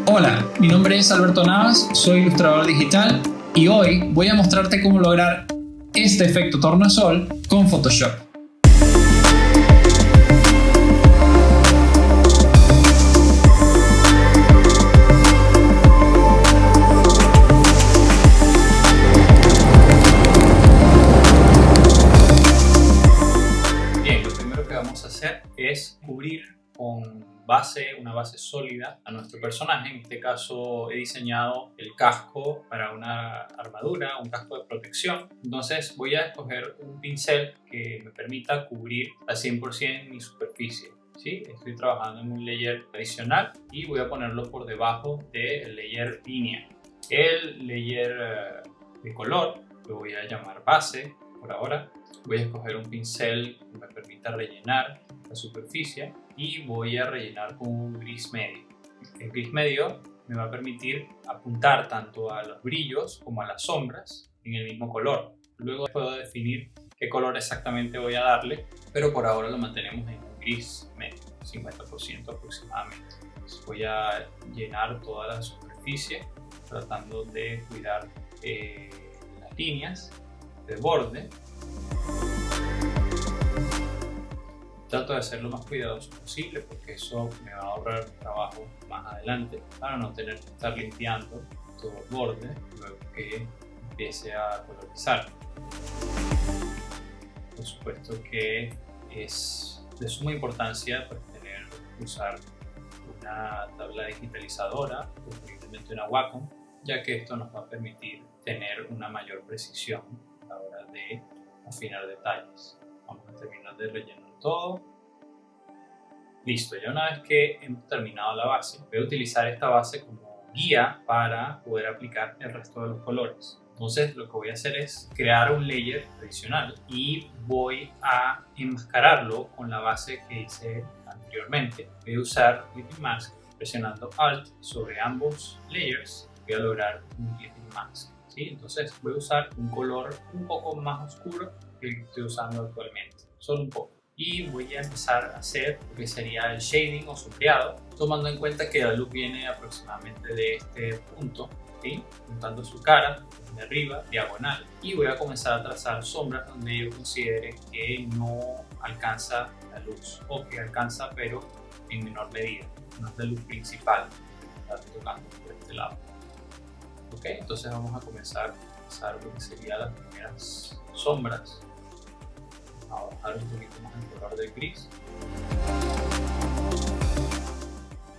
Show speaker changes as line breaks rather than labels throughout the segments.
Hola, mi nombre es Alberto Navas, soy ilustrador digital y hoy voy a mostrarte cómo lograr este efecto tornasol con Photoshop.
Bien, lo primero que vamos a hacer es cubrir con una base sólida a nuestro personaje. En este caso he diseñado el casco para una armadura, un casco de protección. Entonces voy a escoger un pincel que me permita cubrir al 100% mi superficie. ¿Sí? Estoy trabajando en un layer adicional y voy a ponerlo por debajo del layer línea. El layer de color lo voy a llamar base por ahora. Voy a escoger un pincel que me permita rellenar la superficie y voy a rellenar con un gris medio. El gris medio me va a permitir apuntar tanto a los brillos como a las sombras en el mismo color. Luego puedo definir qué color exactamente voy a darle, pero por ahora lo mantenemos en un gris medio, 50% aproximadamente. Entonces voy a llenar toda la superficie tratando de cuidar las líneas de borde. Trato de ser lo más cuidadoso posible porque eso me va a ahorrar trabajo más adelante para no tener que estar limpiando todo el borde luego que empiece a colorizar. Por supuesto que es de suma importancia usar una tabla digitalizadora, preferiblemente una Wacom, ya que esto nos va a permitir tener una mayor precisión a la hora de afinar detalles. Vamos a terminar de rellenar todo. Listo, ya una vez que hemos terminado la base, voy a utilizar esta base como guía para poder aplicar el resto de los colores. Entonces lo que voy a hacer es crear un layer adicional y voy a enmascararlo con la base que hice anteriormente. Voy a usar Clipping Mask presionando Alt sobre ambos layers. Voy a lograr un Clipping Mask. ¿Sí? Entonces voy a usar un color un poco más oscuro que el que estoy usando actualmente, solo un poco. Y voy a empezar a hacer lo que sería el shading o sombreado, tomando en cuenta que la luz viene aproximadamente de este punto, ¿sí? Juntando su cara de arriba, diagonal, y voy a comenzar a trazar sombras donde yo considere que no alcanza la luz o que alcanza pero en menor medida, no es la luz principal que está tocando por este lado. Ok, entonces vamos a comenzar a trazar lo que serían las primeras sombras. A bajar un poquito más el color del gris.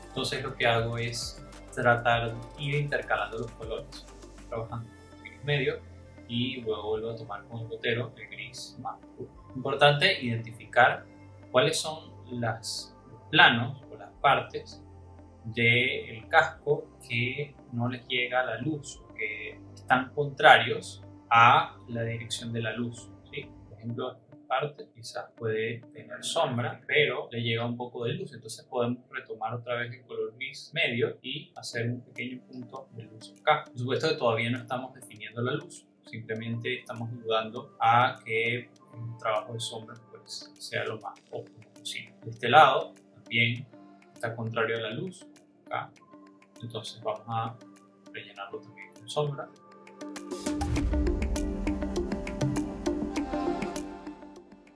Entonces lo que hago es tratar de ir intercalando los colores, trabajando con el gris medio y luego vuelvo a tomar con el gotero el gris más oscuro. Importante identificar cuáles son los planos o las partes del casco que no les llega la luz o que están contrarios a la dirección de la luz. ¿Sí? Por ejemplo, parte quizás puede tener sombra pero le llega un poco de luz, entonces podemos retomar otra vez el color gris medio y hacer un pequeño punto de luz acá. Por supuesto que todavía no estamos definiendo la luz, simplemente estamos ayudando a que el trabajo de sombra pues sea lo más óptimo posible. De este lado también está contrario a la luz acá, entonces vamos a rellenarlo también con sombra.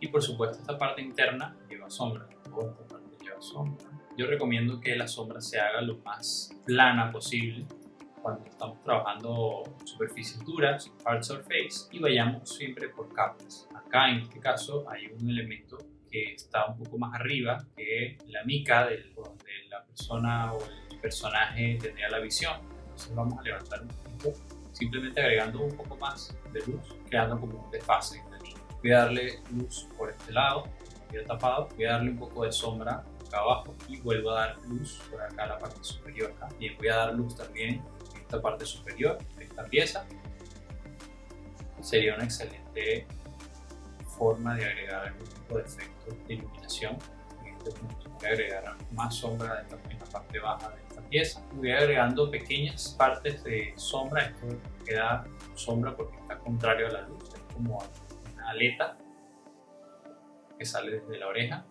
Y por supuesto esta parte interna lleva sombra, toda esta parte lleva sombra. Yo recomiendo que la sombra se haga lo más plana posible cuando estamos trabajando superficies duras, hard surface, y vayamos siempre por capas. Acá en este caso hay un elemento que está un poco más arriba que la mica de la persona o el personaje tendría la visión. Entonces vamos a levantar un poquito, simplemente agregando un poco más de luz, creando como un desfase. Voy a darle luz por este lado, ya tapado. Voy a darle un poco de sombra acá abajo y vuelvo a dar luz por acá en la parte superior. Acá. Bien, voy a dar luz también en esta parte superior de esta pieza. Sería una excelente forma de agregar algún tipo de efecto de iluminación. En este punto voy a agregar más sombra en la parte baja de esta pieza. Voy agregando pequeñas partes de sombra. Esto queda sombra porque está contrario a la luz. Es como aleta que sale desde la oreja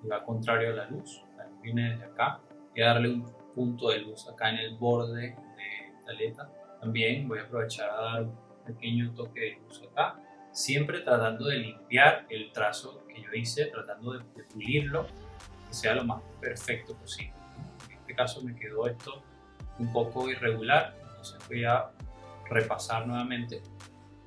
y va contrario a la luz viene desde acá. Voy a darle un punto de luz acá en el borde de la aleta. También voy a aprovechar a dar un pequeño toque de luz acá, siempre tratando de limpiar el trazo que yo hice, tratando de pulirlo, que sea lo más perfecto posible. En este caso me quedó esto un poco irregular, entonces voy a repasar nuevamente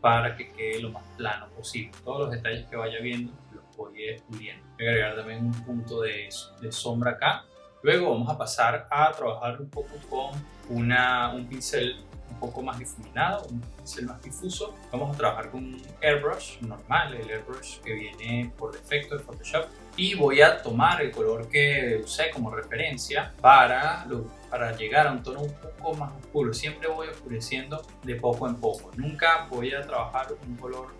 para que quede lo más plano posible. Todos los detalles que vaya viendo los voy puliendo. Voy a agregar también un punto de sombra acá. Luego vamos a pasar a trabajar un poco con un pincel un poco más difuminado, un pincel más difuso. Vamos a trabajar con un airbrush normal, el airbrush que viene por defecto de Photoshop. Y voy a tomar el color que usé como referencia para llegar a un tono un poco más oscuro. Siempre voy oscureciendo de poco en poco. Nunca voy a trabajar un color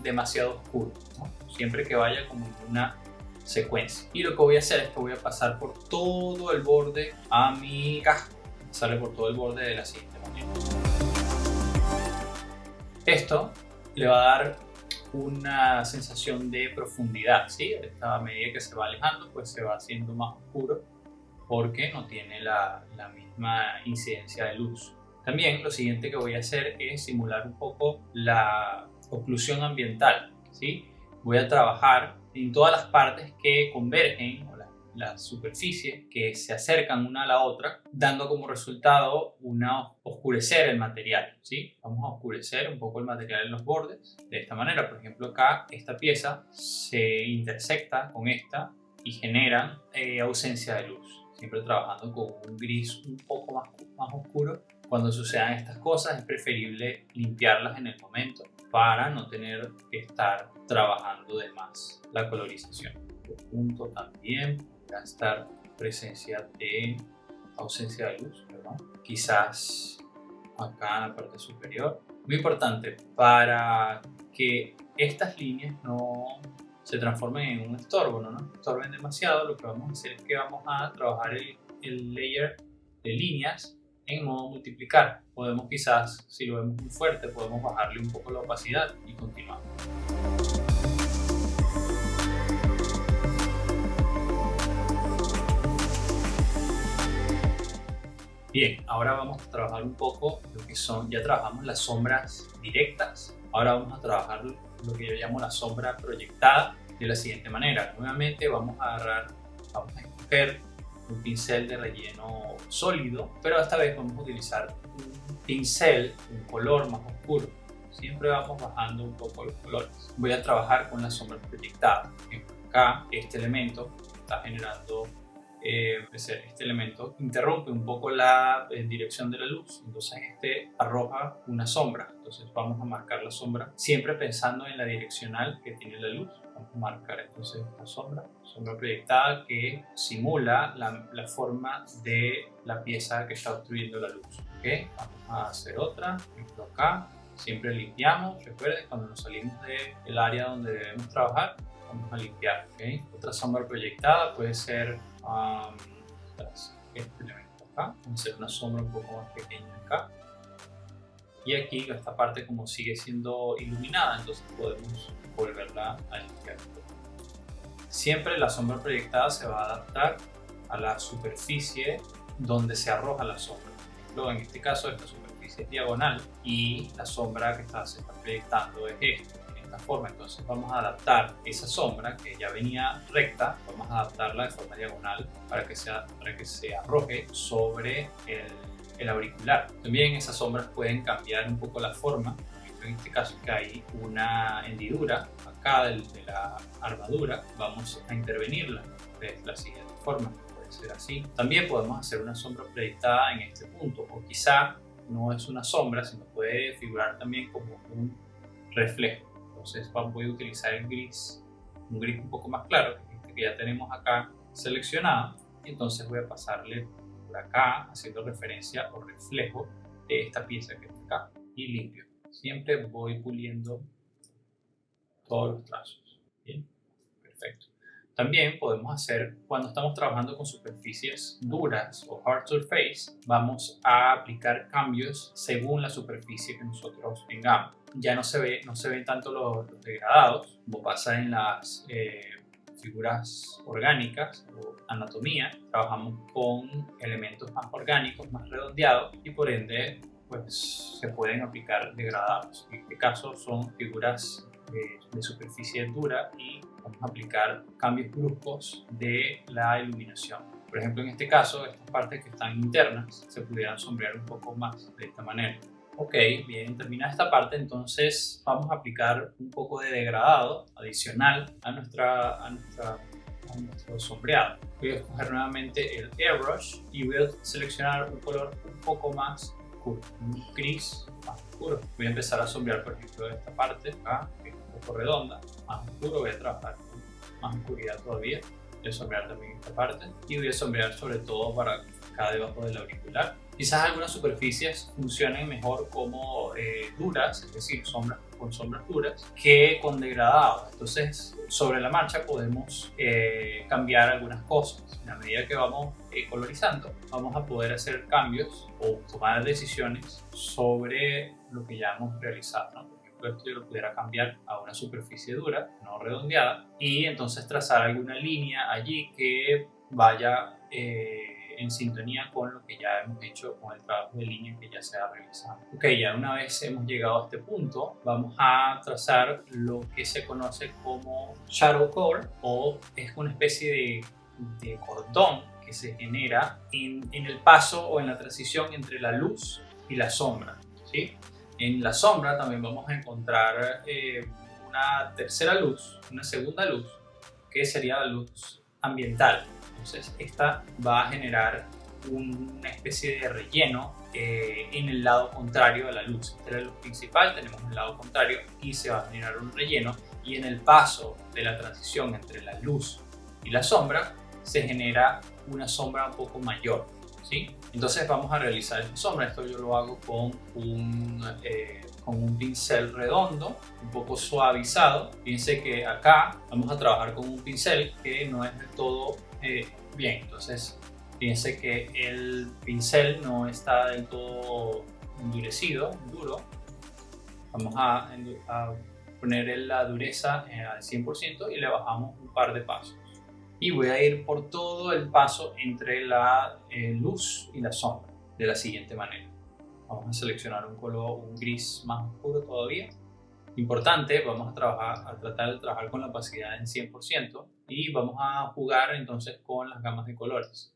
demasiado oscuro, ¿no? Siempre que vaya como en una secuencia. Y lo que voy a hacer es que voy a pasar por todo el borde a mi casco. Sale por todo el borde de la siguiente manera. Esto le va a dar una sensación de profundidad, ¿sí? A medida que se va alejando, pues se va haciendo más oscuro porque no tiene la misma incidencia de luz. También lo siguiente que voy a hacer es simular un poco la oclusión ambiental, ¿sí? Voy a trabajar en todas las partes que convergen, o las superficies que se acercan una a la otra, dando como resultado oscurecer el material, ¿sí? Vamos a oscurecer un poco el material en los bordes. De esta manera, por ejemplo, acá esta pieza se intersecta con esta y genera ausencia de luz. Siempre trabajando con un gris un poco más oscuro. Cuando sucedan estas cosas es preferible limpiarlas en el momento para no tener que estar trabajando de más la colorización. Este punto también va a estar presencia de ausencia de luz, ¿verdad? Quizás acá en la parte superior. Muy importante para que estas líneas no se transformen en un estorbo, no estorben demasiado. Lo que vamos a hacer es que vamos a trabajar el layer de líneas en modo multiplicar. Podemos quizás, si lo vemos muy fuerte, podemos bajarle un poco la opacidad y continuamos. Bien, ahora vamos a trabajar un poco lo que son, ya trabajamos las sombras directas, ahora vamos a trabajar lo que yo llamo la sombra proyectada de la siguiente manera. Nuevamente vamos a escoger un pincel de relleno sólido, pero esta vez vamos a utilizar un pincel, un color más oscuro. Siempre vamos bajando un poco los colores. Voy a trabajar con la sombra proyectada. Acá este elemento está generando este elemento interrumpe un poco la dirección de la luz, entonces este arroja una sombra. Entonces vamos a marcar la sombra siempre pensando en la direccional que tiene la luz. Vamos a marcar entonces esta sombra proyectada que simula la forma de la pieza que está obstruyendo la luz. ¿Okay? Vamos a hacer otra, por ejemplo acá, siempre limpiamos. Recuerden, cuando nos salimos del área donde debemos trabajar, vamos a limpiar. ¿Okay? Otra sombra proyectada puede ser este elemento acá. Vamos a hacer una sombra un poco más pequeña acá. Y aquí esta parte como sigue siendo iluminada, entonces podemos volverla a limpiar. Siempre la sombra proyectada se va a adaptar a la superficie donde se arroja la sombra. Luego en este caso esta superficie es diagonal y la sombra que se está proyectando es esta. Forma, entonces vamos a adaptar esa sombra que ya venía recta, vamos a adaptarla de forma diagonal para que se arroje sobre el auricular. También esas sombras pueden cambiar un poco la forma. En este caso que hay una hendidura acá de la armadura, vamos a intervenirla de la siguiente forma. Puede ser así. También podemos hacer una sombra proyectada en este punto, o quizá no es una sombra, sino puede figurar también como un reflejo. Entonces voy a utilizar un gris un poco más claro, que ya tenemos acá seleccionado, y entonces voy a pasarle por acá, haciendo referencia o reflejo de esta pieza que está acá, y limpio. Siempre voy puliendo todos los trazos. Bien, perfecto. También podemos hacer, cuando estamos trabajando con superficies duras o hard surface, vamos a aplicar cambios según la superficie que nosotros tengamos. Ya no se ven tanto los degradados, como pasa en las figuras orgánicas o anatomía, trabajamos con elementos más orgánicos, más redondeados y por ende pues, se pueden aplicar degradados. En este caso son figuras de superficie dura y vamos a aplicar cambios bruscos de la iluminación. Por ejemplo, en este caso, estas partes que están internas se pudieran sombrear un poco más de esta manera. Ok, bien, terminada esta parte, entonces vamos a aplicar un poco de degradado adicional a nuestro sombreado. Voy a escoger nuevamente el Airbrush y voy a seleccionar un color un poco más oscuro, un gris más oscuro. Voy a empezar a sombrear, por ejemplo, esta parte acá, que es un poco redonda, más oscuro. Voy a trabajar con más oscuridad todavía. Voy a sombrear también esta parte y voy a sombrear sobre todo para acá debajo del auricular. Quizás algunas superficies funcionen mejor como duras, es decir, con sombras duras, que con degradados. Entonces, sobre la marcha podemos cambiar algunas cosas. A medida que vamos colorizando, vamos a poder hacer cambios o tomar decisiones sobre lo que ya hemos realizado, ¿no? Por ejemplo, esto yo lo pudiera cambiar a una superficie dura, no redondeada, y entonces trazar alguna línea allí que vaya en sintonía con lo que ya hemos hecho, con el trabajo de línea que ya se ha realizado. Ok, ya una vez hemos llegado a este punto, vamos a trazar lo que se conoce como shadow core, o es una especie de cordón que se genera en el paso o en la transición entre la luz y la sombra, ¿sí? En la sombra también vamos a encontrar una tercera luz, una segunda luz, que sería la luz ambiental. Entonces esta va a generar una especie de relleno en el lado contrario de la luz. Esta es la luz principal, tenemos el lado contrario y se va a generar un relleno, y en el paso de la transición entre la luz y la sombra se genera una sombra un poco mayor, ¿sí? Entonces vamos a realizar esta sombra. Esto yo lo hago con un pincel redondo, un poco suavizado. Fíjense que acá vamos a trabajar con un pincel que no es del todo bien. Entonces fíjense que el pincel no está del todo endurecido, duro. Vamos a poner la dureza al 100% y le bajamos un par de pasos. Y voy a ir por todo el paso entre la luz y la sombra de la siguiente manera. Vamos a seleccionar un color, un gris más oscuro todavía. Importante, vamos a tratar de trabajar con la opacidad en 100% y vamos a jugar entonces con las gamas de colores.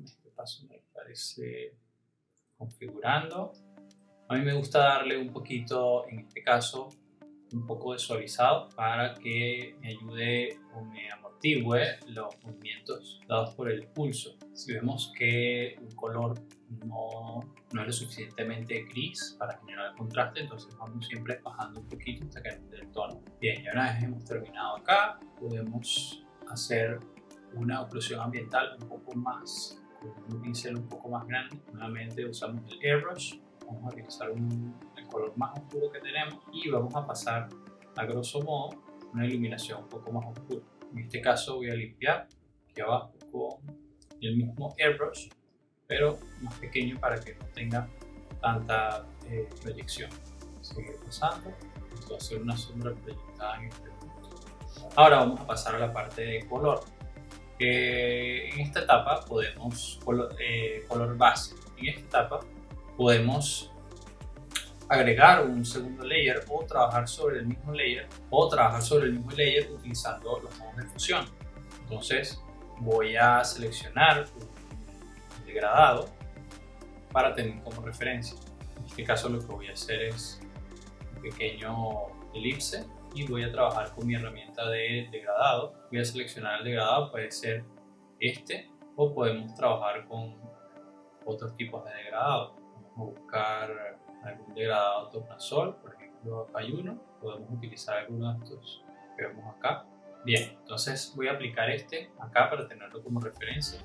Este paso me parece configurando. A mí me gusta darle un poquito, en este caso, un poco de suavizado para que me ayude o me amortigüe los movimientos dados por el pulso. Si vemos que un color no es lo suficientemente gris para generar contraste, entonces vamos siempre bajando un poquito hasta que nos dé el tono. Bien, ya una vez hemos terminado acá, podemos hacer una oclusión ambiental un poco más, con un pincel un poco más grande. Nuevamente usamos el Airbrush, vamos a utilizar el color más oscuro que tenemos y vamos a pasar a grosso modo una iluminación un poco más oscura. En este caso voy a limpiar aquí abajo con el mismo Airbrush, pero más pequeño para que no tenga tanta proyección. Seguir pasando, vamos a hacer una sombra proyectada en este punto. Ahora vamos a pasar a la parte de color. En esta etapa podemos color base. En esta etapa podemos agregar un segundo layer o trabajar sobre el mismo layer utilizando los modos de fusión. Entonces voy a seleccionar un degradado para tener como referencia. En este caso lo que voy a hacer es un pequeño elipse y voy a trabajar con mi herramienta de degradado. Voy a seleccionar el degradado, puede ser este, o podemos trabajar con otros tipos de degradado. Vamos a buscar algún degradado tornasol, por ejemplo acá hay uno, podemos utilizar alguno de estos que vemos acá. Bien, entonces voy a aplicar este acá para tenerlo como referencia.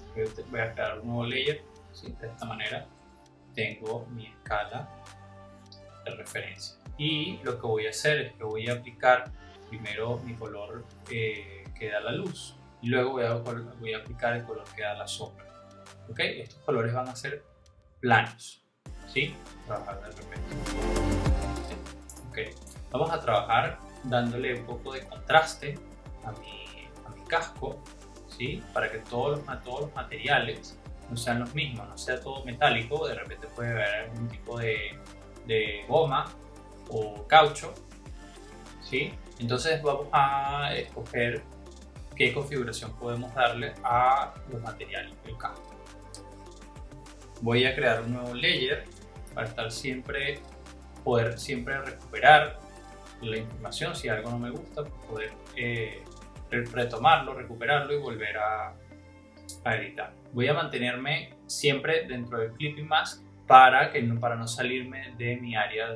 Voy a crear un nuevo layer, ¿sí? De esta manera tengo mi escala de referencia. Y lo que voy a hacer es que voy a aplicar primero mi color que da la luz y luego voy a aplicar el color que da la sombra. ¿Ok? Estos colores van a ser planos, ¿sí? Trabajar de repente. ¿Sí? Ok, vamos a trabajar dándole un poco de contraste a mi casco, ¿sí? Para que todos los materiales no sean los mismos, no sea todo metálico. De repente puede haber algún tipo de goma o caucho, ¿sí? Entonces vamos a escoger qué configuración podemos darle a los materiales del casco. Voy a crear un nuevo layer para poder siempre recuperar la información. Si algo no me gusta, poder retomarlo, recuperarlo y volver a editar. Voy a mantenerme siempre dentro del Clipping Mask para no salirme de mi área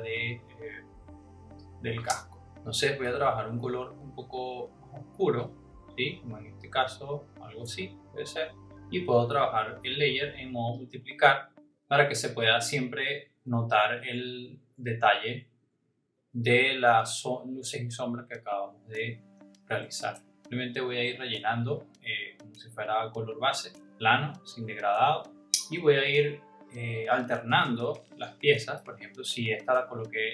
del casco. Entonces voy a trabajar un color un poco más oscuro, ¿sí? Como en este caso, algo así puede ser. Y puedo trabajar el layer en modo multiplicar para que se pueda siempre notar el detalle de las luces y sombras que acabamos de realizar. Simplemente voy a ir rellenando como si fuera color base, plano, sin degradado, y voy a ir alternando las piezas. Por ejemplo, si esta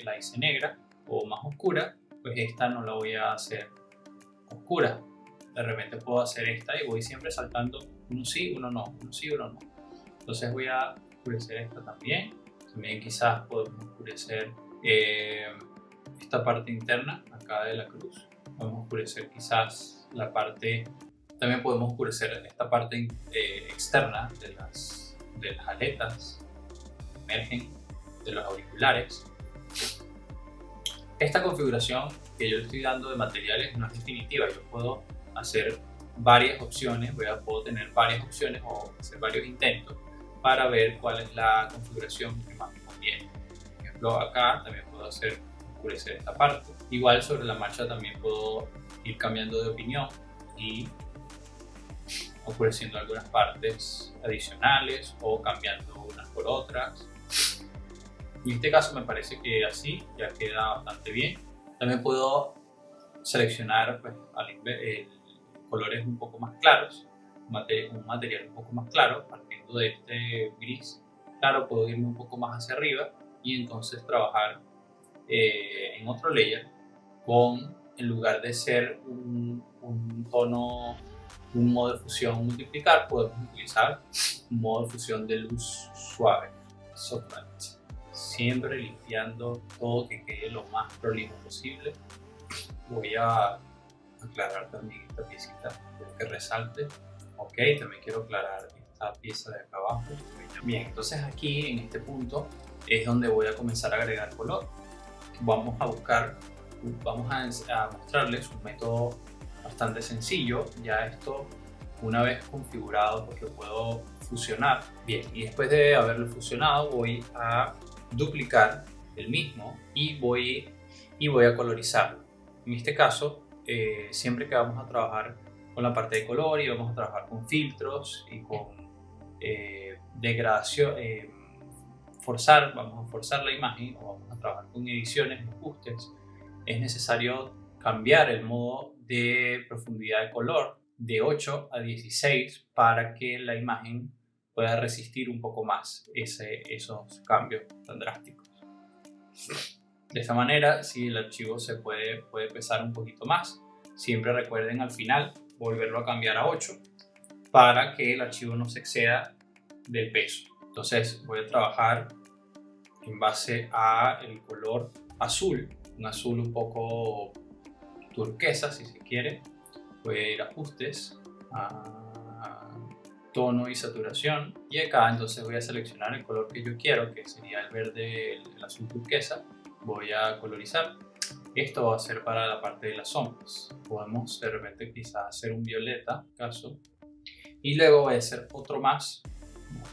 la hice negra o más oscura, pues esta no la voy a hacer oscura. De repente puedo hacer esta y voy siempre saltando uno sí, uno no, uno sí, uno no. Entonces voy a oscurecer esta también. También quizás podemos oscurecer esta parte interna acá de la cruz. Vamos a oscurecer quizás la parte, también podemos oscurecer esta parte externa de las aletas, emergen de los auriculares. Esta configuración que yo le estoy dando de materiales no es definitiva. Yo puedo hacer varias opciones, puedo tener varias opciones o hacer varios intentos para ver cuál es la configuración que más me conviene. Por ejemplo, acá también puedo oscurecer esta parte. Igual sobre la marcha también puedo ir cambiando de opinión y oscureciendo algunas partes adicionales o cambiando unas por otras. En este caso me parece que así ya queda bastante bien. También puedo seleccionar pues, colores un poco más claros, un material un poco más claro, partiendo de este gris claro. Puedo irme un poco más hacia arriba y entonces trabajar en otro layer en lugar de ser un tono, un modo de fusión multiplicar, podemos utilizar un modo de fusión de luz suave, soft light. Siempre limpiando todo, que quede lo más prolijo posible. Voy a aclarar también esta piecita que resalte. Ok, también quiero aclarar esta pieza de acá abajo. Bien, entonces aquí en este punto es donde voy a comenzar a agregar color. Vamos a mostrarles un método bastante sencillo. Ya esto, una vez configurado, pues lo puedo fusionar. Bien, y después de haberlo fusionado voy a duplicar el mismo y voy a colorizarlo. En este caso, siempre que vamos a trabajar con la parte de color y vamos a trabajar con filtros y con degradación, vamos a forzar la imagen o vamos a trabajar con ediciones, ajustes, es necesario cambiar el modo de profundidad de color de 8 a 16 para que la imagen pueda resistir un poco más esos cambios tan drásticos. De esta manera, si el archivo se puede pesar un poquito más, siempre recuerden al final volverlo a cambiar a 8 para que el archivo no se exceda del peso. Entonces voy a trabajar en base a el color azul, un azul un poco turquesa si se quiere. Voy a ir a ajustes, a tono y saturación, y acá entonces voy a seleccionar el color que yo quiero, que sería el verde, el azul turquesa. Voy a colorizar. Esto va a ser para la parte de las sombras. Podemos de repente quizás hacer un violeta, caso, y luego voy a hacer otro más.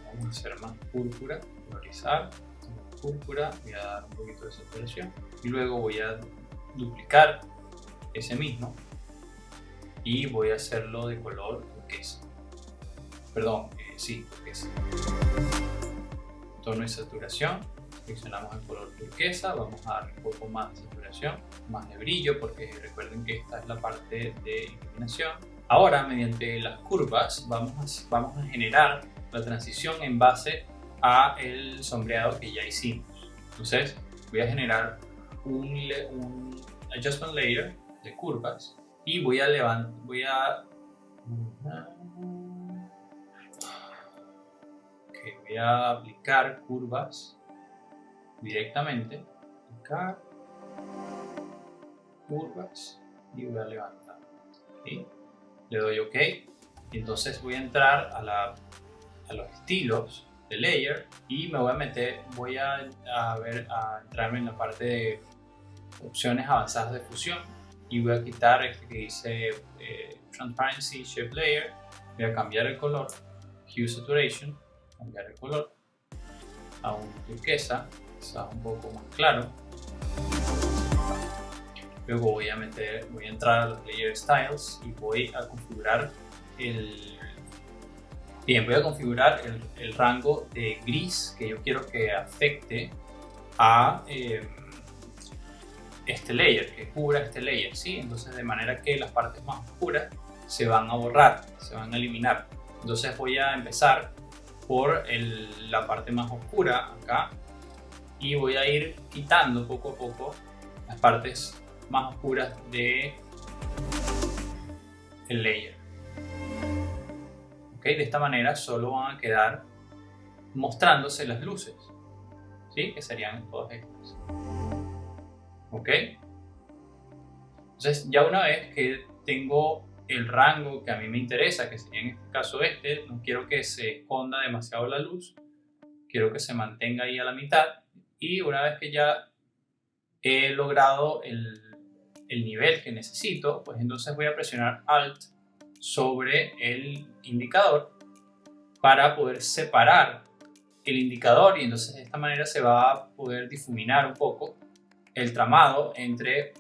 Vamos a hacer más púrpura, colorizar, púrpura, voy a dar un poquito de saturación y luego voy a duplicar ese mismo y voy a hacerlo de color turquesa. Perdón, sí, turquesa. Tono y saturación. Seleccionamos el color turquesa, vamos a dar un poco más de saturación, más de brillo, porque recuerden que esta es la parte de iluminación. Ahora, mediante las curvas, vamos a generar la transición en base a el sombreado que ya hicimos. Entonces, voy a generar un adjustment layer de curvas y voy a Ok, voy a aplicar curvas directamente. Aplicar curvas y voy a levantar. ¿Sí? Le doy OK. Y entonces voy a entrar a los estilos de layer y me voy a meter, voy a entrarme en la parte de opciones avanzadas de fusión y voy a quitar este que dice Transparency Shape Layer. Voy a cambiar el color, Hue Saturation, cambiar el color a un turquesa, quizás un poco más claro. Luego voy a entrar a los Layer Styles y voy a configurar el rango de gris que yo quiero que afecte a este layer, que cubra este layer, ¿sí? Entonces, de manera que las partes más oscuras se van a borrar, se van a eliminar. Entonces voy a empezar por la parte más oscura acá y voy a ir quitando poco a poco las partes más oscuras de el layer. ¿Okay? De esta manera solo van a quedar mostrándose las luces, ¿sí? Que serían todas estas. ¿Ok? Entonces, ya una vez que tengo el rango que a mí me interesa, que sería en este caso no quiero que se esconda demasiado la luz, quiero que se mantenga ahí a la mitad, y una vez que ya he logrado el nivel que necesito, pues entonces voy a presionar Alt sobre el indicador para poder separar el indicador, y entonces de esta manera se va a poder difuminar un poco el tramado entre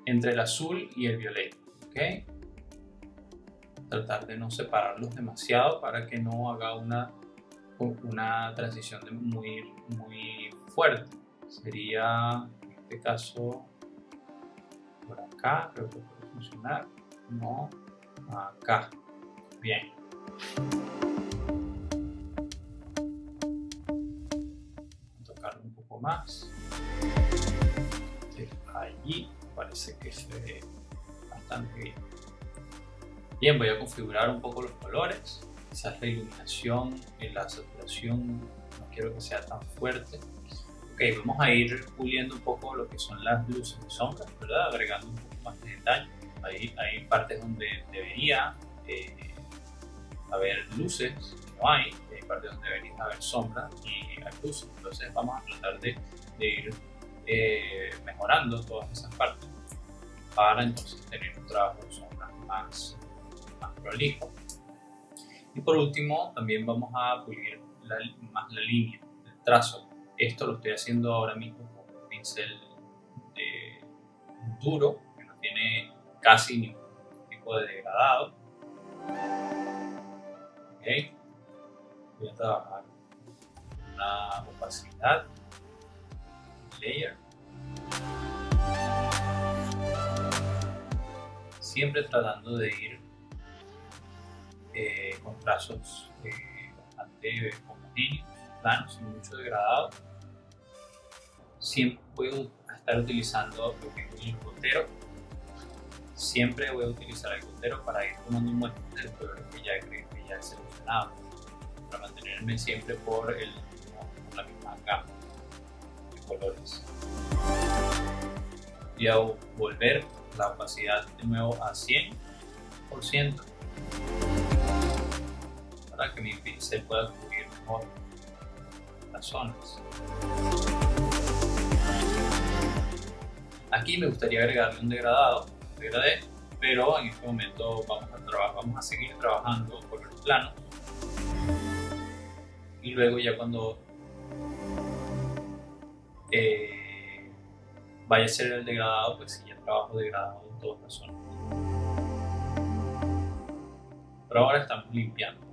el azul y el violeta. ¿Okay? Tratar de no separarlos demasiado para que no haga una transición muy fuerte. Sería en este caso por acá, creo que puede funcionar. No, acá. Bien. Tocarlo un poco más. Allí parece que se ve bastante bien. Bien, voy a configurar un poco los colores. Quizás la iluminación, la saturación no quiero que sea tan fuerte. Ok, vamos a ir puliendo un poco lo que son las luces y sombras, ¿verdad? Agregando un poco más de detalle. Hay partes donde debería haber luces, no hay. Hay partes donde debería haber sombras y hay luces. Entonces vamos a tratar de ir mejorando todas esas partes para entonces tener un trabajo de sombras más prolijo. Y por último, también vamos a pulir más la línea, el trazo. Esto lo estoy haciendo ahora mismo con un pincel duro, que no tiene casi ningún tipo de degradado. Okay. Voy a trabajar una opacidad, layer. Siempre tratando de ir con trazos bastante homogéneos, planos, sin mucho degradado. Siempre voy a estar utilizando lo que es el gotero. Siempre voy a utilizar el gotero para ir tomando muestras del color que ya he seleccionado, para mantenerme siempre por la misma gama de colores. Voy a volver la opacidad de nuevo a 100% para que mi pincel pueda cubrir mejor las zonas. Aquí me gustaría agregarle un degradado, degradé, pero en este momento vamos a seguir trabajando con el plano, y luego ya cuando vaya a ser el degradado, pues sí, ya trabajo degradado en todas las zonas. Pero ahora estamos limpiando.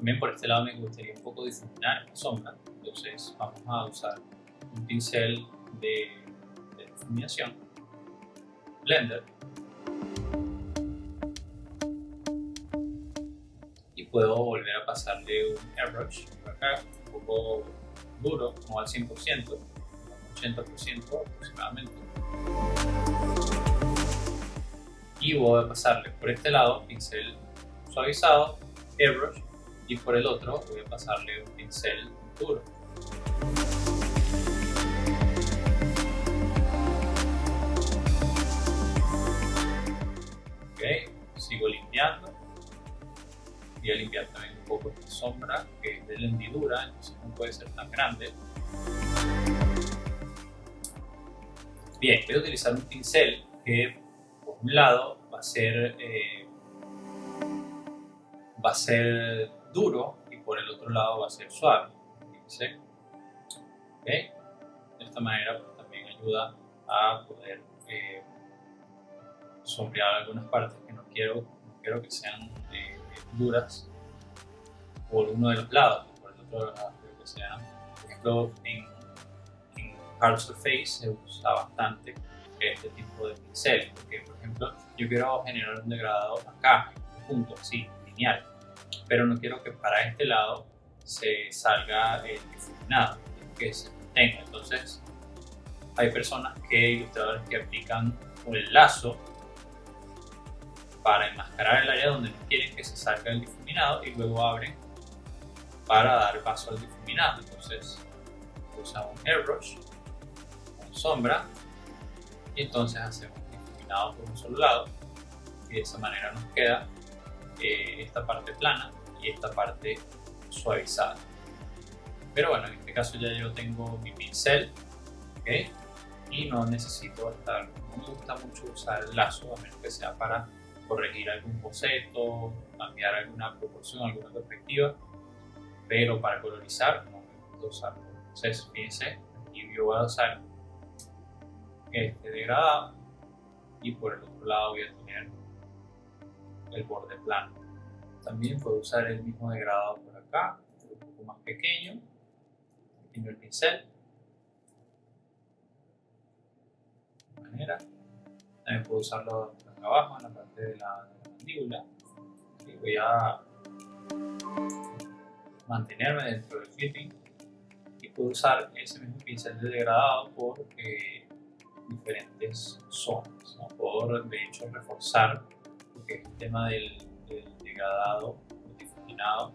También por este lado me gustaría un poco difuminar esta sombra, entonces vamos a usar un pincel de difuminación, Blender, y puedo volver a pasarle un airbrush por acá, un poco duro, no al 100%, un 80% aproximadamente. Y voy a pasarle por este lado pincel suavizado, airbrush, y por el otro voy a pasarle un pincel duro. Ok, sigo limpiando. Voy a limpiar también un poco esta sombra que es de la hendidura, entonces no puede ser tan grande. Bien, voy a utilizar un pincel que por un lado va a ser duro y por el otro lado va a ser suave. ¿Sí? Okay. De esta manera pues, también ayuda a poder sombrear algunas partes que no quiero que sean duras por uno de los lados, por el otro lado quiero que sean, por ejemplo, en Hard Surface se usa bastante este tipo de pincel, porque por ejemplo yo quiero generar un degradado acá, en un punto así, lineal, pero no quiero que para este lado se salga el difuminado, que se mantenga. Entonces hay ilustradores que aplican el lazo para enmascarar el área donde no quieren que se salga el difuminado y luego abren para dar paso al difuminado. Entonces usamos un airbrush con sombra y entonces hacemos difuminado por un solo lado y de esa manera nos queda esta parte plana y esta parte suavizada. Pero bueno, en este caso ya yo tengo mi pincel, ¿okay? Y no necesito no me gusta mucho usar el lazo, a menos que sea para corregir algún boceto, cambiar alguna proporción, alguna perspectiva, pero para colorizar no me gusta usarlo. Entonces fíjense, aquí yo voy a usar este degradado y por el otro lado voy a tener el borde plano. También puedo usar el mismo degradado por acá, pero un poco más pequeño el pincel, de esta manera. También puedo usarlo acá abajo en la parte de la mandíbula y voy a mantenerme dentro del clipping y puedo usar ese mismo pincel de degradado por diferentes zonas, ¿no? Por de hecho reforzar, porque el tema del degradado, el difuminado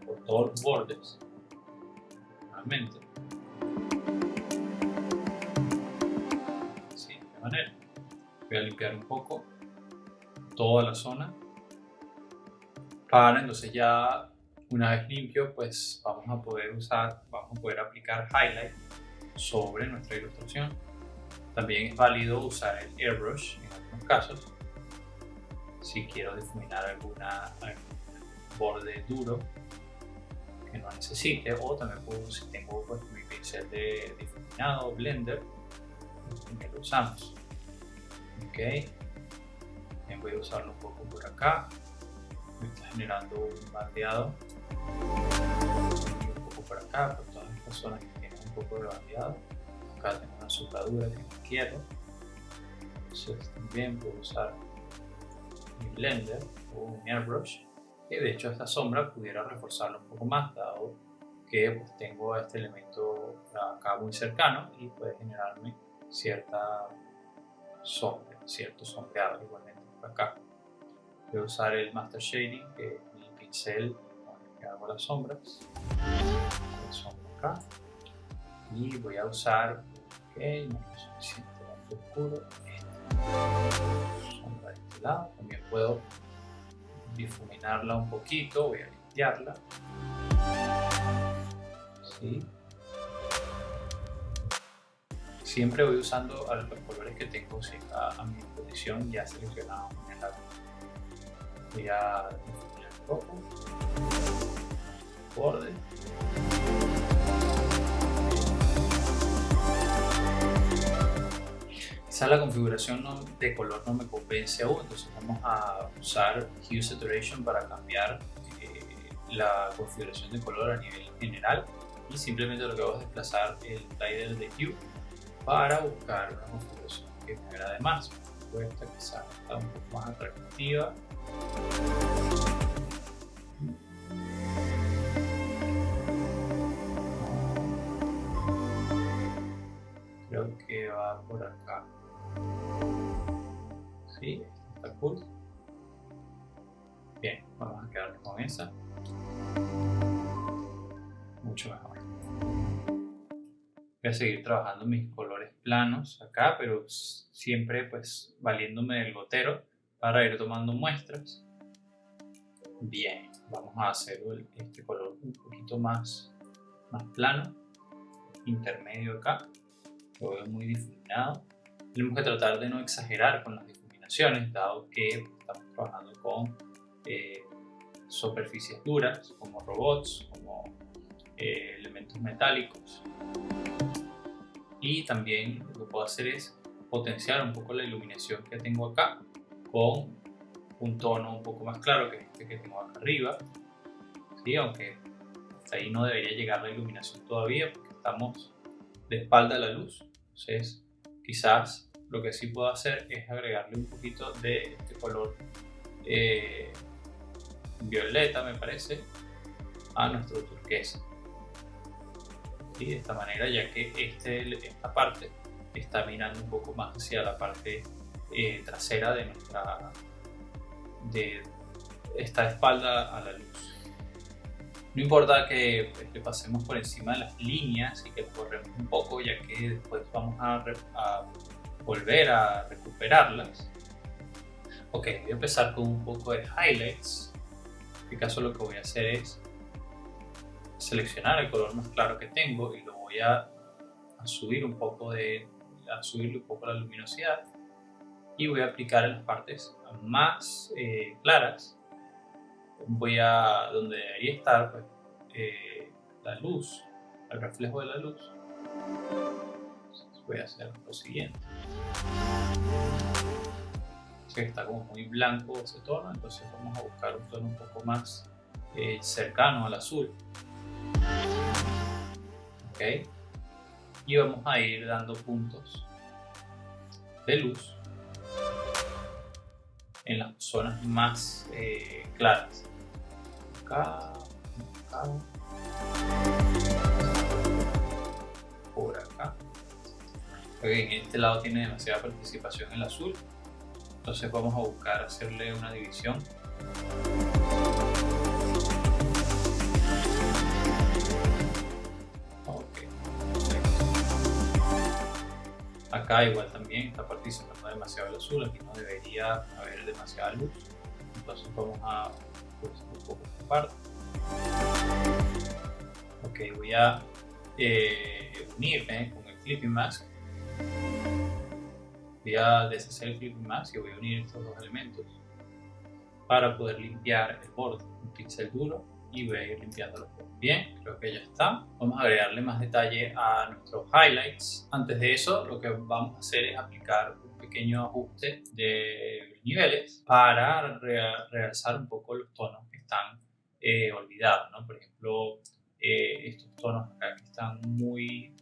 por todos los bordes normalmente. Así, de esta manera. Voy a limpiar un poco toda la zona para entonces ya una vez limpio pues vamos a poder aplicar highlight sobre nuestra ilustración. También es válido usar el airbrush en algunos casos si quiero difuminar algún borde duro que no necesite, o también puedo, si tengo pues, mi pincel de difuminado Blender, también lo usamos. Ok, también voy a usarlo un poco por acá, me está generando un bandeado y un poco por acá, por todas estas zonas que tienen un poco de bandeado. Acá tengo una soldadura que no quiero, entonces también puedo usar mi Blender o mi airbrush, que de hecho esta sombra pudiera reforzarla un poco más, dado que pues, tengo este elemento acá muy cercano y puede generarme cierta sombra, cierto sombreado igualmente por acá. Voy a usar el Master Shading, que es mi pincel con el que hago las sombras. La sombra acá. Y voy a usar, ok, no es suficientemente oscuro, sombra de este lado. También puedo difuminarla un poquito, voy a limpiarla. ¿Sí? Siempre voy usando los colores que tengo a mi disposición ya seleccionados en el lápiz. Voy a difuminar un poco, borde. quizás la configuración de color no me convence aún, entonces vamos a usar Hue Saturation para cambiar la configuración de color a nivel general, y simplemente lo que hago es desplazar el slider de Hue para buscar una configuración que me agrade más. Esta quizás está un poco más atractiva. Creo que va por acá. Sí, está cool. Bien, vamos a quedarnos con esa. Mucho mejor. Voy a seguir trabajando mis colores planos acá, pero siempre pues valiéndome del gotero para ir tomando muestras. Bien, vamos a hacer este color un poquito más plano, intermedio acá. Lo veo muy difuminado. Tenemos que tratar de no exagerar con las difuminaciones, dado que estamos trabajando con superficies duras, como robots, como elementos metálicos. Y también lo que puedo hacer es potenciar un poco la iluminación que tengo acá con un tono un poco más claro que este que tengo acá arriba, ¿sí? Aunque hasta ahí no debería llegar la iluminación todavía porque estamos de espalda a la luz. Entonces quizás lo que sí puedo hacer es agregarle un poquito de este color violeta, me parece, a nuestro turquesa. Y de esta manera, ya que esta parte está mirando un poco más hacia la parte trasera de esta espalda a la luz. No importa que le pasemos por encima de las líneas y que corremos un poco, ya que después vamos a volver a recuperarlas. Ok, voy a empezar con un poco de highlights. En este caso lo que voy a hacer es seleccionar el color más claro que tengo y lo voy a subir un poco subirle un poco la luminosidad, y voy a aplicar en las partes más claras. Donde debería estar pues, la luz, el reflejo de la luz. Entonces voy a hacer lo siguiente. Que está como muy blanco ese tono, entonces vamos a buscar un tono un poco más cercano al azul. Ok, y vamos a ir dando puntos de luz en las zonas más claras. Acá, por acá. En este lado tiene demasiada participación el azul, entonces vamos a buscar hacerle una división. Acá igual también está participando demasiado el azul, aquí no debería haber demasiada luz, entonces vamos a un poco esta parte. Ok, voy a unirme con el Clipping Mask. Voy a deshacer el Clipping Mask y voy a unir estos dos elementos para poder limpiar el borde. Un pincel duro y voy a ir limpiándolo. Bien, creo que ya está. Vamos a agregarle más detalle a nuestros highlights. Antes de eso, lo que vamos a hacer es aplicar un pequeño ajuste de niveles para realzar un poco los tonos que están olvidados, ¿no? Por ejemplo, estos tonos acá que están muy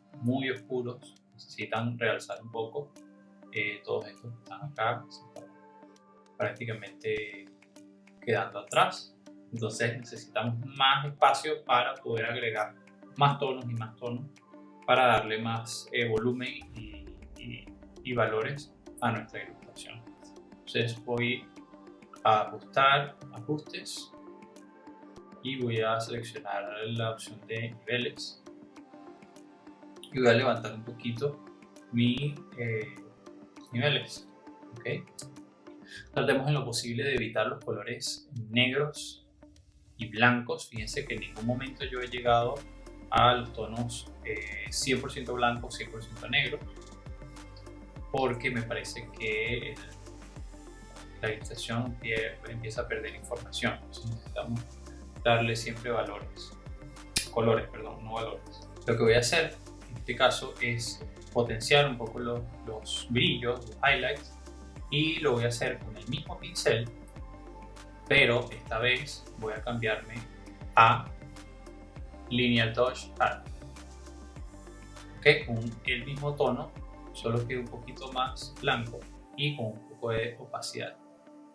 oscuros necesitan realzar un poco. Todos estos que están acá están prácticamente quedando atrás. Entonces necesitamos más espacio para poder agregar más tonos y más tonos para darle más volumen y valores a nuestra ilustración. Entonces voy a ajustar ajustes y voy a seleccionar la opción de niveles y voy a levantar un poquito mis niveles. ¿Okay? Tratemos en lo posible de evitar los colores negros y blancos. Fíjense que en ningún momento yo he llegado a los tonos 100% blancos, 100% negros, porque me parece que la ilustración empieza a perder información. Entonces necesitamos darle siempre colores, perdón, no valores. Lo que voy a hacer en este caso es potenciar un poco los brillos, los highlights, y lo voy a hacer con el mismo pincel, pero esta vez voy a cambiarme a Linear Touch Art, con el mismo tono, solo que un poquito más blanco y con un poco de opacidad,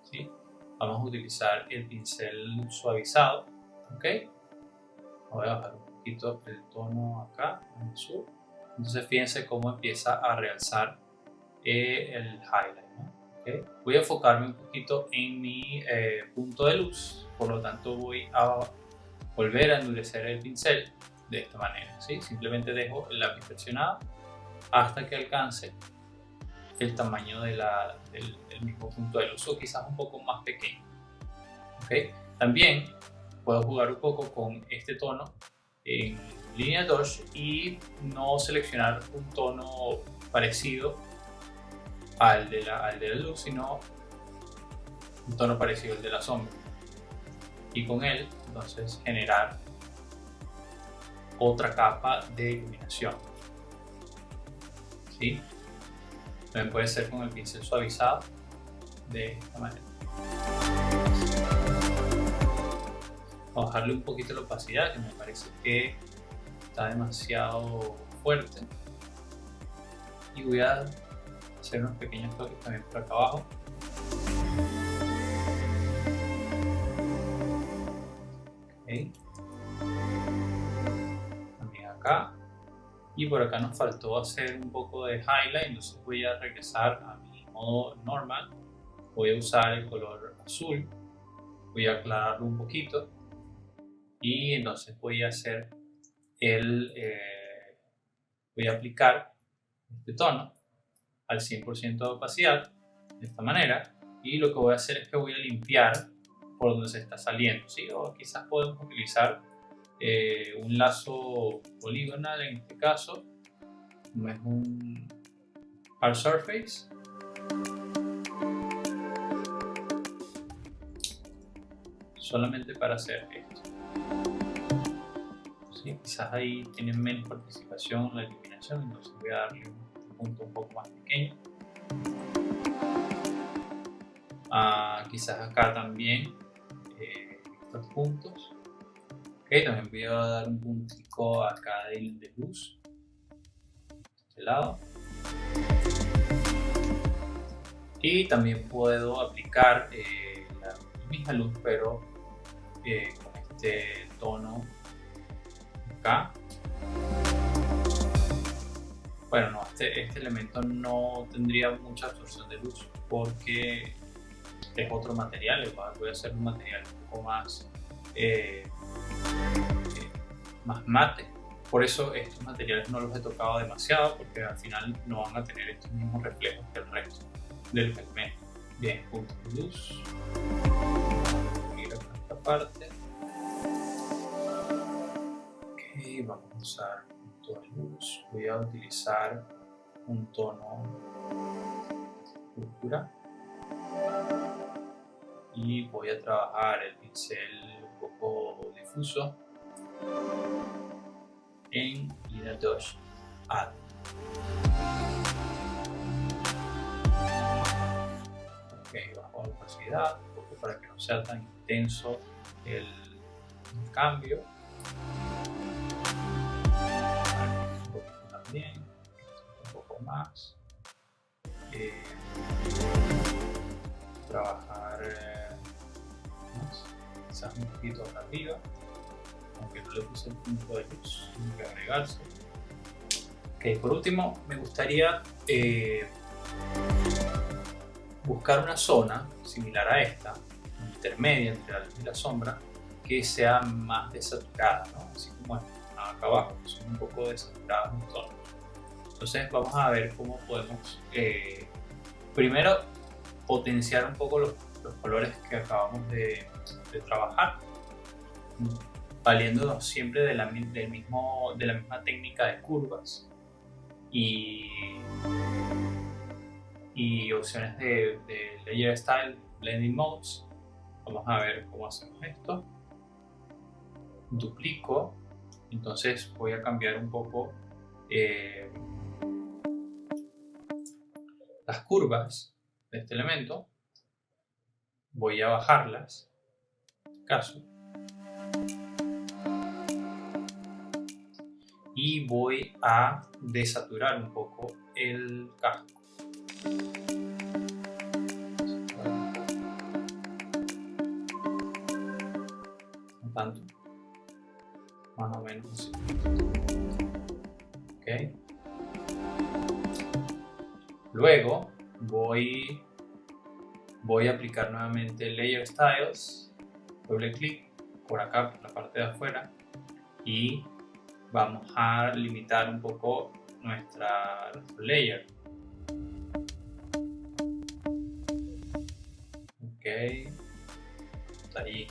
¿sí? Vamos a utilizar el pincel suavizado, voy a bajar un poquito el tono acá en azul. Entonces fíjense cómo empieza a realzar el highlight, ¿no? Voy a enfocarme un poquito en mi punto de luz, por lo tanto voy a volver a endurecer el pincel de esta manera, ¿sí? Simplemente dejo el lápiz presionado hasta que alcance el tamaño del mismo punto de luz, o quizás un poco más pequeño. También puedo jugar un poco con este tono en Linear Touch y no seleccionar un tono parecido al de la luz, sino un tono parecido al de la sombra, y con él entonces generar otra capa de iluminación, ¿sí? También puede ser con el pincel suavizado de esta manera. Vamos a bajarle un poquito la opacidad, que me parece que está demasiado fuerte, y voy a hacer unos pequeños toques también por acá abajo. También acá, y por acá nos faltó hacer un poco de highlight, entonces voy a regresar a mi modo normal. Voy a usar el color azul, voy a aclararlo un poquito, y entonces voy a hacer voy a aplicar este tono al 100% de opacidad de esta manera, y lo que voy a hacer es que voy a limpiar por donde se está saliendo, ¿sí? O quizás podemos utilizar un lazo poligonal en este caso, no es un hard surface. Solamente para hacer esto, ¿sí? Quizás ahí tienen menos participación en la iluminación, entonces voy a darle un punto un poco más pequeño. Quizás acá también estos puntos. También voy a dar un puntico acá de luz, de este lado. Y también puedo aplicar la misma luz, pero con este tono acá. Bueno, no, este elemento no tendría mucha absorción de luz porque es otro material. Voy a hacer un material un poco más mate. Por eso estos materiales no los he tocado demasiado, porque al final no van a tener estos mismos reflejos que el resto del pigmento. Bien, punto de luz. Voy a ir a esta parte. Vamos a usar punto de luz. Voy a utilizar un tono púrpura y voy a trabajar el pincel un poco difuso en Linear Touch Art. Bajo la opacidad un poco para que no sea tan intenso el cambio. Un poquito también, un poco más. Trabajar más, quizás un poquito hacia arriba, aunque no le puse el punto de luz, tiene que agregarse. Por último, me gustaría buscar una zona similar a esta, intermedia entre la luz y la sombra, que sea más desaturada, ¿no? Así como acá abajo, que son un poco desaturados los tonos. Entonces vamos a ver cómo podemos primero potenciar un poco los colores que acabamos de trabajar, valiéndonos siempre de la misma técnica de curvas y opciones de Layer Style, Blending Modes. Vamos a ver cómo hacemos esto. Duplico, entonces voy a cambiar un poco las curvas de este elemento, voy a bajarlas, en este caso, y voy a desaturar un poco el casco. No tanto, más o menos así. Okay. Luego voy a aplicar nuevamente Layer Styles, doble clic por acá, por la parte de afuera, y vamos a limitar un poco nuestro layer. Ok, hasta allí.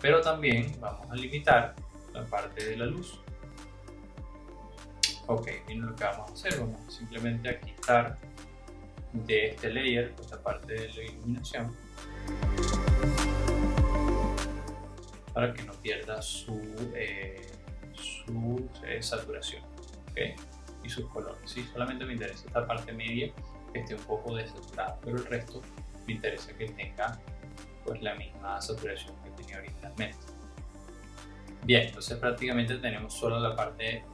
Pero también vamos a limitar la parte de la luz. Ok, y lo que vamos a hacer, vamos simplemente a quitar de este layer esta parte de la iluminación para que no pierda su saturación, ¿okay? Y sus colores. ¿Sí? Solamente me interesa esta parte media que esté un poco desaturada, pero el resto me interesa que tenga pues la misma saturación que tenía originalmente. Bien, entonces prácticamente tenemos solo la parte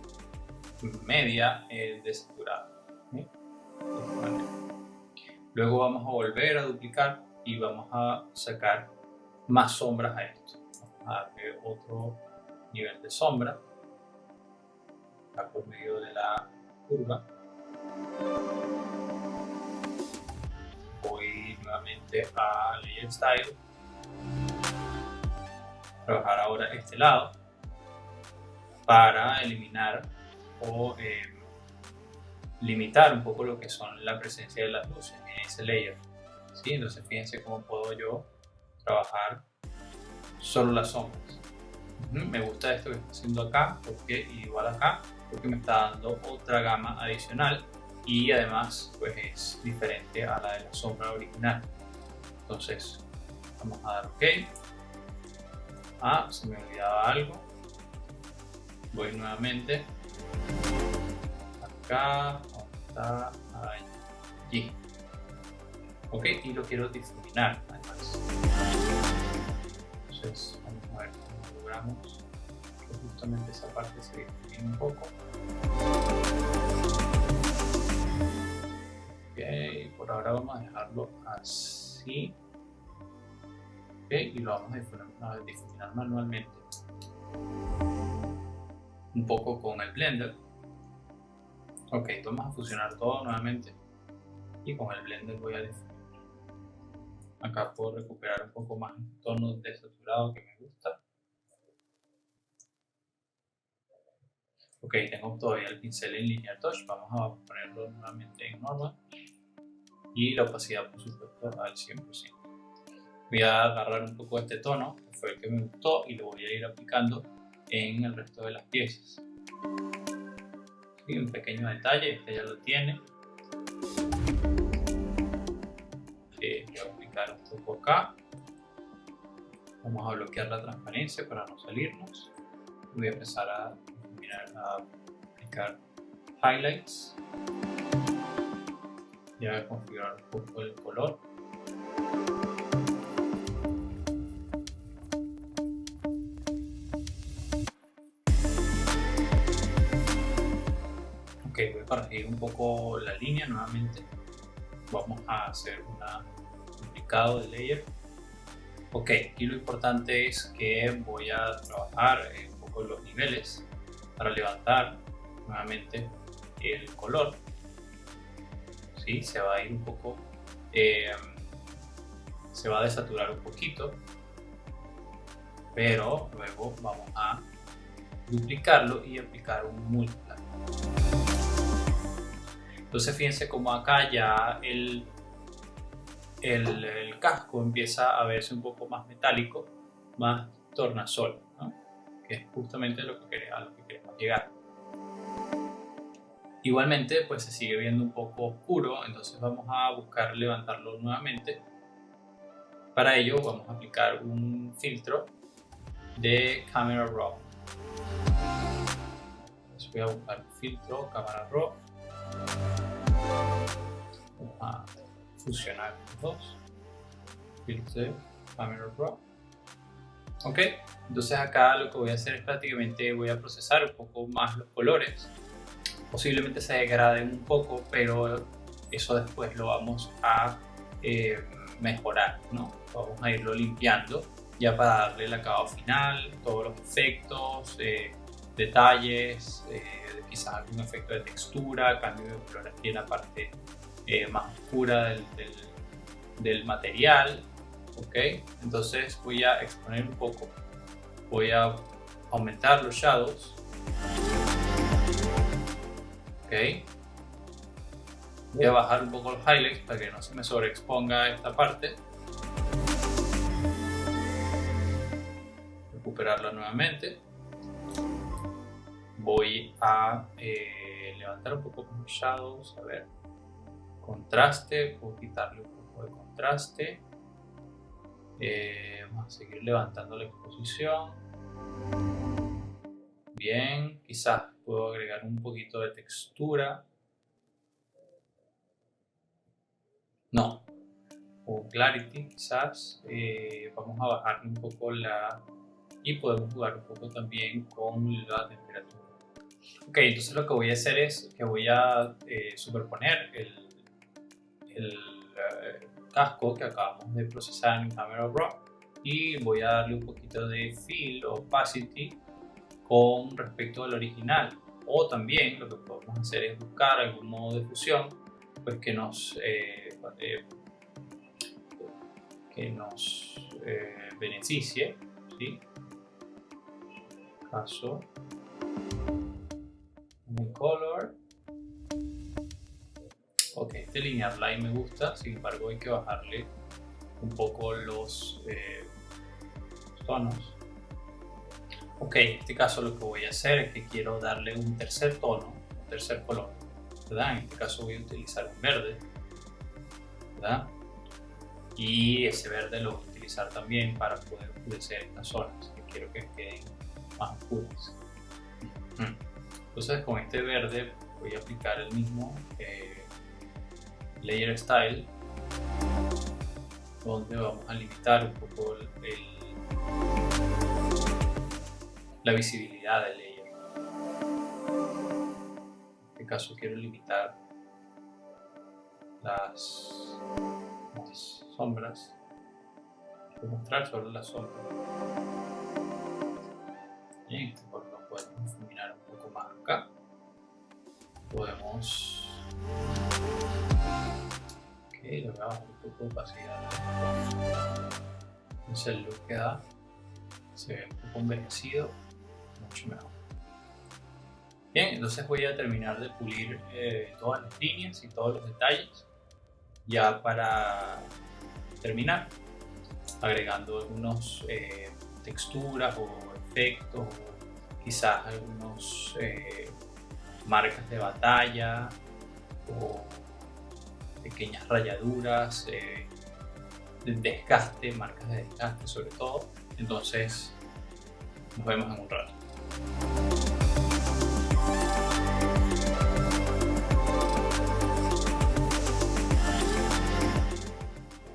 media desaturada. ¿Sí? Luego vamos a volver a duplicar y vamos a sacar más sombras a esto. Vamos a darle otro nivel de sombra acá por medio de la curva. Voy nuevamente a Layer Style, trabajar ahora este lado para eliminar o limitar un poco lo que son la presencia de las luces en ese layer. ¿Sí? Entonces fíjense cómo puedo yo trabajar solo las sombras. Me gusta esto que está haciendo acá, porque igual acá, porque me está dando otra gama adicional y además pues es diferente a la de la sombra original. Entonces vamos a dar OK. Se me olvidaba algo. Voy nuevamente acá, está allí. Ok, y lo quiero difuminar además. Entonces vamos a ver cómo logramos que justamente esa parte se difumine un poco. Ok, por ahora vamos a dejarlo así. Ok, y lo vamos a difuminar manualmente un poco con el Blender. Ok, vamos a fusionar todo nuevamente y con el Blender voy a difuminar. Acá puedo recuperar un poco más el tono desaturado que me gusta. Ok, tengo todavía el pincel en Linear Touch, vamos a ponerlo nuevamente en Normal y la opacidad por supuesto al 100%. Voy a agarrar un poco este tono, que fue el que me gustó, y lo voy a ir aplicando en el resto de las piezas. Sí, un pequeño detalle, este ya lo tiene. Voy a aplicar un poco acá. Vamos a bloquear la transparencia para no salirnos. Voy a empezar a aplicar highlights. Ya voy a configurar un poco el color. Ok, voy a corregir un poco la línea nuevamente. Vamos a hacer un duplicado de layer. Ok, aquí lo importante es que voy a trabajar un poco los niveles para levantar nuevamente el color. ¿Sí? Se va a ir un poco, se va a desaturar un poquito, pero luego vamos a duplicarlo y aplicar un multiply. Entonces fíjense como acá ya el casco empieza a verse un poco más metálico, más tornasol, ¿no? Que es justamente a lo que queremos llegar. Igualmente pues se sigue viendo un poco oscuro, entonces vamos a buscar levantarlo nuevamente. Para ello vamos a aplicar un filtro de Camera Raw. Entonces voy a buscar filtro Camera Raw. fusionar los dos. Filtre Camera Raw. Ok, entonces acá lo que voy a hacer es prácticamente voy a procesar un poco más los colores. Posiblemente se degraden un poco, pero eso después lo vamos a mejorar, ¿no? Vamos a irlo limpiando ya para darle el acabado final, todos los efectos, detalles, quizás algún efecto de textura, cambio de color aquí en la parte más oscura del material. Ok, entonces voy a exponer un poco, voy a aumentar los shadows. Ok, voy a bajar un poco los highlights para que no se me sobreexponga esta parte. Recuperarla nuevamente. Voy a levantar un poco los shadows, a ver, contraste, puedo quitarle un poco de contraste. Vamos a seguir levantando la exposición. Bien, quizás puedo agregar un poquito de textura. No, o clarity quizás. Vamos a bajarle un poco y podemos jugar un poco también con la temperatura. Ok, entonces lo que voy a hacer es que voy a superponer el casco que acabamos de procesar en Camera Raw y voy a darle un poquito de fill o opacity con respecto al original, o también lo que podemos hacer es buscar algún modo de fusión pues que nos beneficie, ¿sí? Caso un color. Ok, este linear line me gusta, sin embargo hay que bajarle un poco los tonos. Ok, en este caso lo que voy a hacer es que quiero darle un tercer tono, un tercer color, ¿verdad? En este caso voy a utilizar un verde, ¿verdad? Y ese verde lo voy a utilizar también para poder oscurecer estas zonas que quiero que queden más oscuras. Entonces con este verde voy a aplicar el mismo layer style, donde vamos a limitar un poco la visibilidad del layer. En este caso quiero limitar las sombras. Quiero mostrar solo las sombras. Bien, este color lo podemos difuminar un poco más acá. Podemos le voy a bajar un poco de opacidad. Entonces el look que da se ve un poco envejecido, mucho mejor. Bien, entonces voy a terminar de pulir todas las líneas y todos los detalles. Ya para terminar, agregando algunos texturas o efectos, o quizás algunos marcas de batalla o pequeñas rayaduras, de desgaste, marcas de desgaste sobre todo. Entonces nos vemos en un rato.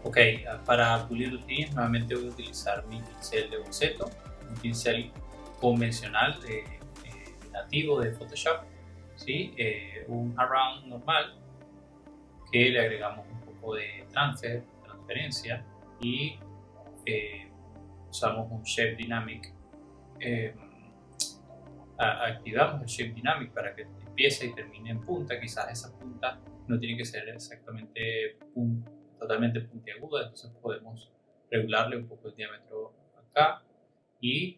Ok, para pulir las líneas nuevamente voy a utilizar mi pincel de boceto, un pincel convencional nativo de Photoshop, ¿sí? Un around normal, que le agregamos un poco de transferencia y usamos un Shape Dynamic. Activamos el Shape Dynamic para que empiece y termine en punta. Quizás esa punta no tiene que ser exactamente totalmente puntiaguda, entonces podemos regularle un poco el diámetro acá. Y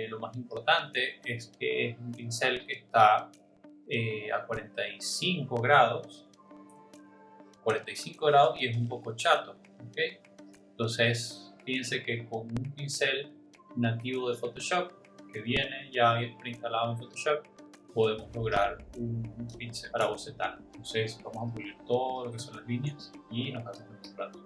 lo más importante es que es un pincel que está a 45 grados y es un poco chato, ¿okay? Entonces fíjense que con un pincel nativo de Photoshop que viene ya preinstalado en Photoshop podemos lograr un pincel para bocetar. Entonces vamos a pulir todo lo que son las líneas y nos vemos en un rato.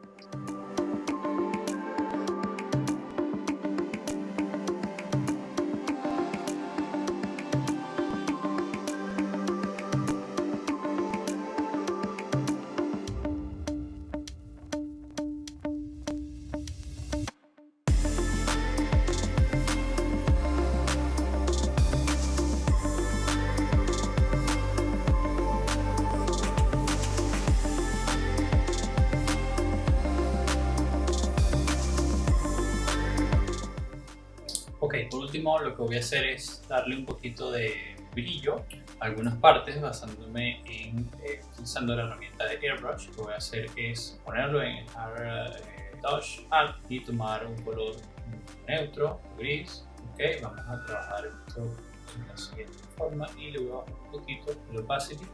por último lo que voy a hacer es darle un poquito de brillo a algunas partes basándome en utilizando la herramienta de Airbrush. Lo que voy a hacer es ponerlo en Touch Add y tomar un color neutro, gris. Ok, vamos a trabajar esto de la siguiente forma y le voy a bajar un poquito el opacity.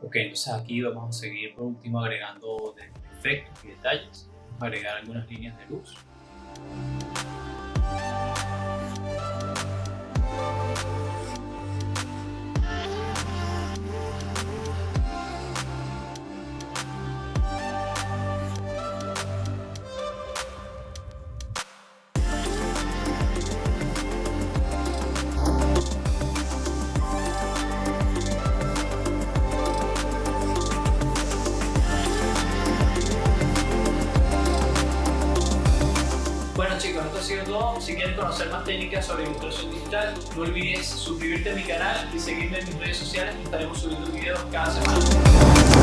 Ok, entonces aquí vamos a seguir por último agregando efectos y detalles. Vamos a agregar algunas líneas de luz. Bueno chicos, esto ha sido todo. Si quieren conocer más técnicas sobre ilustración digital, no olvides suscribirte a mi canal y seguirme en mis redes sociales, que estaremos subiendo videos cada semana.